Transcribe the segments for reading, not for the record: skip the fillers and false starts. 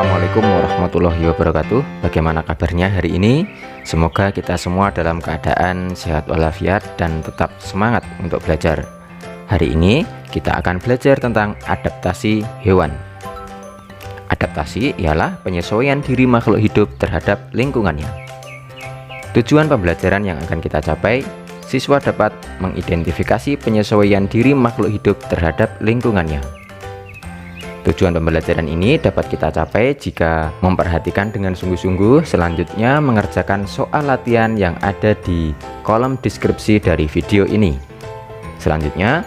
Assalamualaikum warahmatullahi wabarakatuh. Bagaimana kabarnya hari ini? Semoga kita semua dalam keadaan sehat walafiat dan tetap semangat untuk belajar. Hari ini kita akan belajar tentang adaptasi hewan. Adaptasi ialah penyesuaian diri makhluk hidup terhadap lingkungannya. Tujuan pembelajaran yang akan kita capai, siswa dapat mengidentifikasi penyesuaian diri makhluk hidup terhadap lingkungannya. Tujuan pembelajaran ini dapat kita capai jika memperhatikan dengan sungguh-sungguh, selanjutnya mengerjakan soal latihan yang ada di kolom deskripsi dari video ini. Selanjutnya,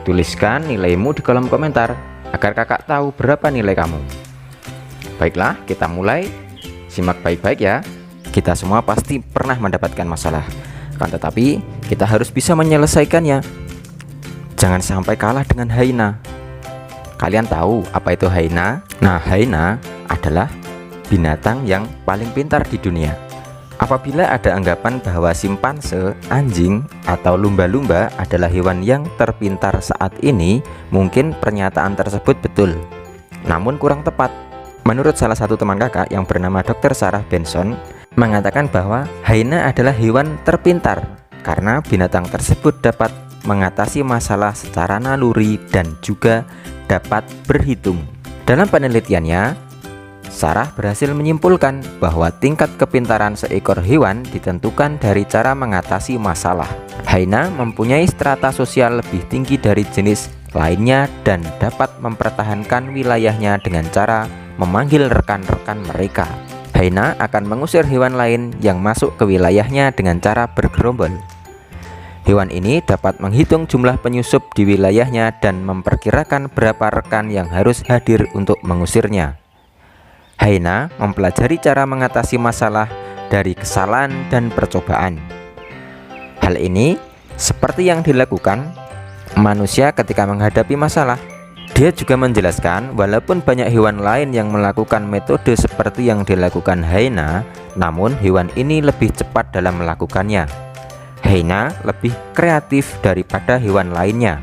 tuliskan nilaimu di kolom komentar agar kakak tahu berapa nilai kamu. Baiklah, kita mulai. Simak baik-baik ya. Kita semua pasti pernah mendapatkan masalah, tetapi kita harus bisa menyelesaikannya. Jangan sampai kalah dengan hyena. Kalian tahu apa itu hyena? Nah, hyena adalah binatang yang paling pintar di dunia. Apabila ada anggapan bahwa simpanse, anjing, atau lumba-lumba adalah hewan yang terpintar saat ini, mungkin pernyataan tersebut betul, namun kurang tepat. Menurut salah satu teman kakak yang bernama Dr. Sarah Benson, mengatakan bahwa hyena adalah hewan terpintar karena binatang tersebut dapat mengatasi masalah secara naluri dan juga dapat berhitung. Dalam penelitiannya, Sarah berhasil menyimpulkan bahwa tingkat kepintaran seekor hewan ditentukan dari cara mengatasi masalah. Hyena mempunyai strata sosial lebih tinggi dari jenis lainnya dan dapat mempertahankan wilayahnya dengan cara memanggil rekan-rekan mereka. Hyena akan mengusir hewan lain yang masuk ke wilayahnya dengan cara bergerombol. Hewan ini dapat menghitung jumlah penyusup di wilayahnya dan memperkirakan berapa rekan yang harus hadir untuk mengusirnya. Hyena mempelajari cara mengatasi masalah dari kesalahan dan percobaan. Hal ini seperti yang dilakukan manusia ketika menghadapi masalah. Dia juga menjelaskan walaupun banyak hewan lain yang melakukan metode seperti yang dilakukan hyena, namun hewan ini lebih cepat dalam melakukannya. Hyena lebih kreatif daripada hewan lainnya.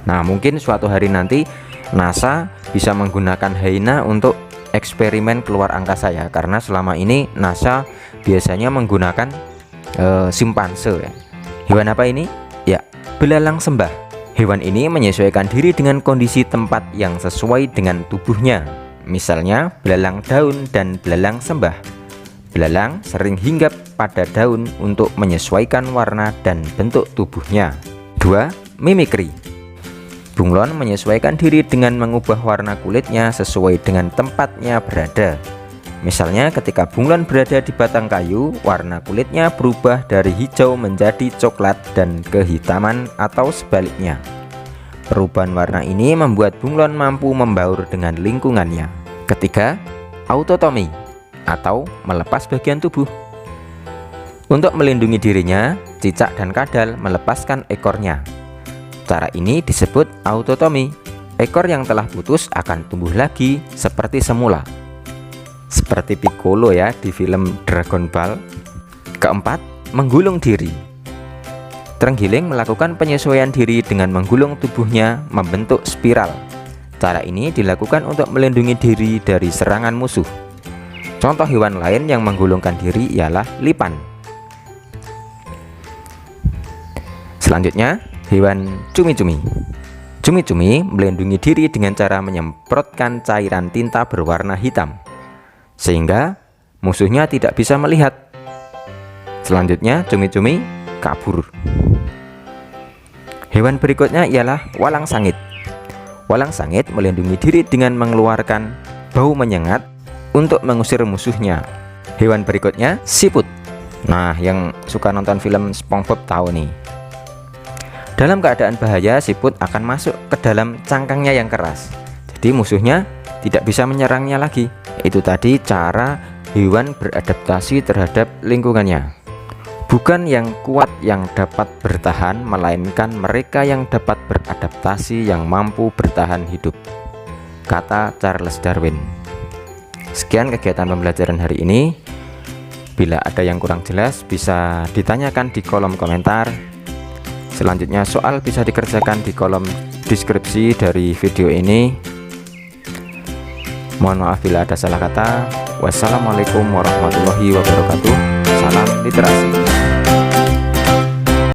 Nah, mungkin suatu hari nanti NASA bisa menggunakan hyena untuk eksperimen keluar angkasa ya, karena selama ini NASA biasanya menggunakan simpanse ya. Hewan apa ini? Ya, belalang sembah. Hewan ini menyesuaikan diri dengan kondisi tempat yang sesuai dengan tubuhnya. Misalnya belalang daun dan belalang sembah. Belalang sering hinggap pada daun untuk menyesuaikan warna dan bentuk tubuhnya. 2. Mimikri. Bunglon menyesuaikan diri dengan mengubah warna kulitnya sesuai dengan tempatnya berada. Misalnya ketika bunglon berada di batang kayu, warna kulitnya berubah dari hijau menjadi coklat dan kehitaman atau sebaliknya. Perubahan warna ini membuat bunglon mampu membaur dengan lingkungannya. Ketiga, autotomi atau melepas bagian tubuh. Untuk melindungi dirinya, cicak dan kadal melepaskan ekornya. Cara ini disebut autotomi. Ekor yang telah putus akan tumbuh lagi seperti semula, seperti Piccolo ya di film Dragon Ball. Keempat, menggulung diri. Terenggiling melakukan penyesuaian diri dengan menggulung tubuhnya membentuk spiral. Cara ini dilakukan untuk melindungi diri dari serangan musuh. Contoh hewan lain yang menggulungkan diri ialah lipan. Selanjutnya, hewan cumi-cumi. Cumi-cumi melindungi diri dengan cara menyemprotkan cairan tinta berwarna hitam, sehingga musuhnya tidak bisa melihat. Selanjutnya, cumi-cumi kabur. Hewan berikutnya ialah walang sangit. Walang sangit melindungi diri dengan mengeluarkan bau menyengat untuk mengusir musuhnya. Hewan berikutnya siput. Nah, yang suka nonton film SpongeBob tahu nih. Dalam keadaan bahaya, siput akan masuk ke dalam cangkangnya yang keras, jadi musuhnya tidak bisa menyerangnya lagi. Itu tadi cara hewan beradaptasi terhadap lingkungannya. Bukan yang kuat yang dapat bertahan, melainkan mereka yang dapat beradaptasi yang mampu bertahan hidup, kata Charles Darwin. Sekian kegiatan pembelajaran hari ini. Bila ada yang kurang jelas bisa ditanyakan di kolom komentar. Selanjutnya soal bisa dikerjakan di kolom deskripsi dari video ini. Mohon maaf bila ada salah kata. Wassalamualaikum warahmatullahi wabarakatuh. Salam literasi.